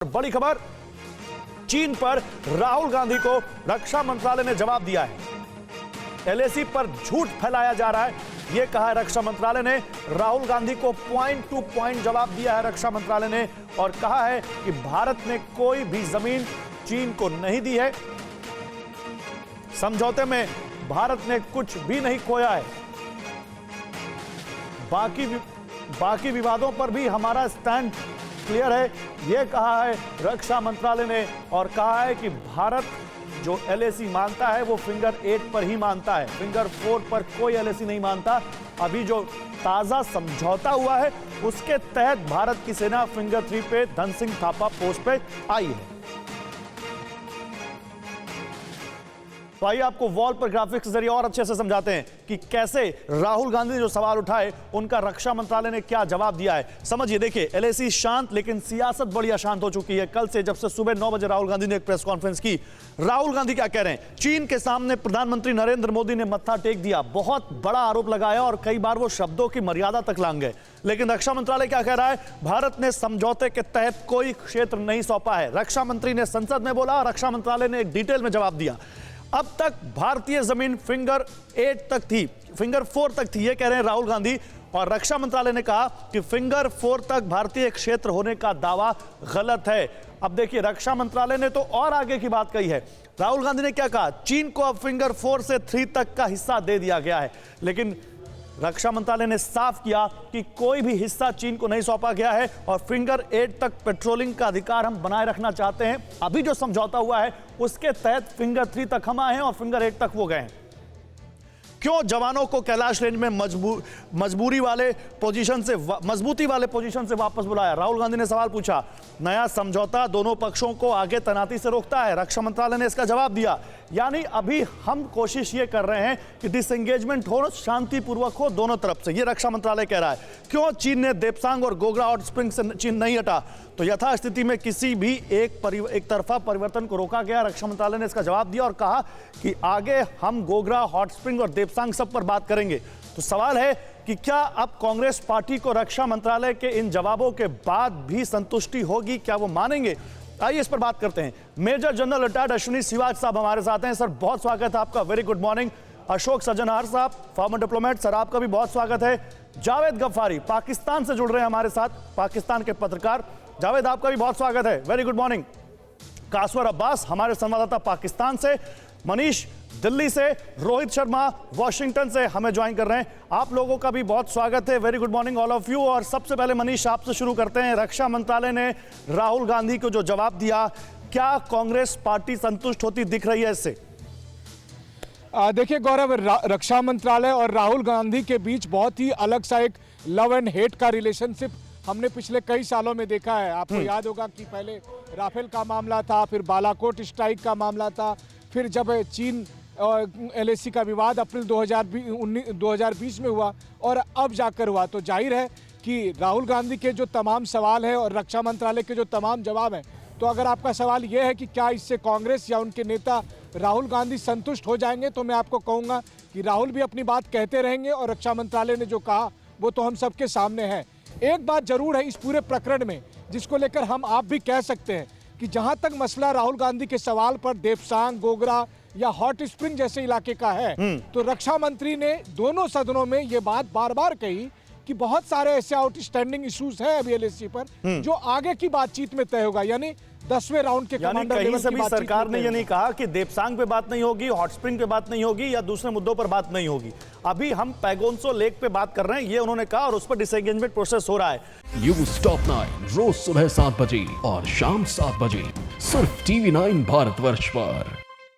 बड़ी खबर, चीन पर राहुल गांधी को रक्षा मंत्रालय ने जवाब दिया है। एलएसी पर झूठ फैलाया जा रहा है, यह कहा है रक्षा मंत्रालय ने। राहुल गांधी को पॉइंट टू पॉइंट जवाब दिया है रक्षा मंत्रालय ने और कहा है कि भारत ने कोई भी जमीन चीन को नहीं दी है। समझौते में भारत ने कुछ भी नहीं खोया है। बाकी विवादों पर भी हमारा स्टैंड क्लियर है, यह कहा है रक्षा मंत्रालय ने और कहा है कि भारत जो एलएसी मानता है वो फिंगर 8 पर ही मानता है, फिंगर 4 पर कोई एलएसी नहीं मानता। अभी जो ताजा समझौता हुआ है उसके तहत भारत की सेना फिंगर 3 पे धन सिंह थापा पोस्ट पे आई है। तो आइए आपको वॉल पर ग्राफिक्स के जरिए और अच्छे से समझाते हैं कि कैसे राहुल गांधी ने जो सवाल उठाए उनका रक्षा मंत्रालय ने क्या जवाब दिया है। समझिए, देखिए, एलएसी शांत लेकिन सियासत बड़ी अशांत हो चुकी है। कल से जब से सुबह 9 बजे राहुल गांधी ने एक प्रेस कॉन्फ्रेंस की, राहुल गांधी क्या कह रहे हैं? चीन के सामने प्रधानमंत्री नरेंद्र मोदी ने मत्था टेक दिया, बहुत बड़ा आरोप लगाया और कई बार वो शब्दों की मर्यादा तक लांघ गए। लेकिन रक्षा मंत्रालय क्या कह रहा है? भारत ने समझौते के तहत कोई क्षेत्र नहीं सौंपा है। रक्षा मंत्री ने संसद में बोला और रक्षा मंत्रालय ने एक डिटेल में जवाब दिया। अब तक भारतीय जमीन फिंगर 8 तक थी, फिंगर 4 तक थी, ये कह रहे हैं राहुल गांधी। और रक्षा मंत्रालय ने कहा कि फिंगर 4 तक भारतीय क्षेत्र होने का दावा गलत है। अब देखिए, रक्षा मंत्रालय ने तो और आगे की बात कही है। राहुल गांधी ने क्या कहा? चीन को अब फिंगर 4 से 3 तक का हिस्सा दे दिया गया है, लेकिन रक्षा मंत्रालय ने साफ किया कि कोई भी हिस्सा चीन को नहीं सौंपा गया है और फिंगर 8 तक पेट्रोलिंग का अधिकार हम बनाए रखना चाहते हैं। अभी जो समझौता हुआ है उसके तहत फिंगर 3 तक हम आए हैं और फिंगर 8 तक वो गए हैं। क्यों जवानों को कैलाश रेंज में मजबूती वाले पोजीशन से वापस बुलाया? राहुल गांधी ने सवाल पूछा। नया समझौता दोनों पक्षों को आगे तैनाती से रोकता है, रक्षा मंत्रालय ने इसका जवाब दिया। यानी अभी हम कोशिश ये कर रहे हैं कि डिसएंगेजमेंट हो, शांतिपूर्वक हो दोनों तरफ से, ये रक्षा मंत्रालय कह रहा है। क्यों चीन ने देपसांग और गोगरा हॉट स्प्रिंग से चीन नहीं हटा? तो यथास्थिति में किसी भी एक तरफा परिवर्तन को रोका गया। रक्षा मंत्रालय ने इसका जवाब दिया और कहा कि आगे हम गोगरा, हॉट स्प्रिंग और देपसांग सब पर बात करेंगे। तो सवाल है कि क्या अब कांग्रेस पार्टी को रक्षा मंत्रालय के इन जवाबों के बाद भी संतुष्टि होगी? क्या वो मानेंगे? आइए इस पर बात करते हैं। Major general retired Ashwini Siwach sahab हमारे साथ हैं। सर, बहुत स्वागत है आपका, very good morning. Ashok Sajjanhar sahab, former diplomat, sir आपका भी बहुत स्वागत है। जावेद गफ्फारी पाकिस्तान से जुड़ रहे हैं हमारे साथ, पाकिस्तान के पत्रकार। जावेद, आपका भी बहुत स्वागत है, वेरी गुड मॉर्निंग। कासवर अब्बास हमारे संवाददाता पाकिस्तान से, मनीष दिल्ली से, रोहित शर्मा वॉशिंगटन से हमें ज्वाइन कर रहे हैं। आप लोगों का भी बहुत स्वागत है, very good morning all of you. और सबसे पहले मनीष, आपसे शुरू करते हैं। रक्षा मंत्रालय ने राहुल गांधी को जो जवाब दिया, क्या कांग्रेस पार्टी संतुष्ट होती दिख रही है इससे? देखिए गौरव, रक्षा मंत्रालय और राहुल गांधी के बीच बहुत ही अलग सा एक लव एंड हेट का रिलेशनशिप हमने पिछले कई सालों में देखा है। आपको याद होगा कि पहले राफेल का मामला था, फिर बालाकोट स्ट्राइक का मामला था, फिर जब चीन एलएसी का विवाद अप्रैल 2020 में हुआ और अब जाकर हुआ। तो जाहिर है कि राहुल गांधी के जो तमाम सवाल हैं और रक्षा मंत्रालय के जो तमाम जवाब हैं, तो अगर आपका सवाल यह है कि क्या इससे कांग्रेस या उनके नेता राहुल गांधी संतुष्ट हो जाएंगे, तो मैं आपको कहूँगा कि राहुल भी अपनी बात कहते रहेंगे और रक्षा मंत्रालय ने जो कहा वो तो हम सबके सामने है। एक बात जरूर है इस पूरे प्रकरण में, जिसको लेकर हम आप भी कह सकते हैं कि जहां तक मसला राहुल गांधी के सवाल पर देपसांग, गोगरा या हॉट स्प्रिंग जैसे इलाके का है, तो रक्षा मंत्री ने दोनों सदनों में ये बात बार बार कही कि बहुत सारे ऐसे आउटस्टैंडिंग इश्यूज हैं अभी एलएसी पर, जो आगे की बातचीत में तय होगा। यानी 10वें राउंड के कमांडर लेवल की बातचीत। सरकार ने ये नहीं कहा कि देपसांग पे बात नहीं होगी, हॉट स्प्रिंग पे बात नहीं होगी या दूसरे मुद्दों पर बात नहीं होगी। अभी हम पैगोनसो लेक पे बात कर रहे हैं, ये उन्होंने कहा और उस पर डिसएंगेजमेंट प्रोसेस हो रहा है। न्यूज़ टॉप 9 रोज सुबह 7 बजे और शाम 7 बजे सिर्फ TV9 भारतवर्ष पर।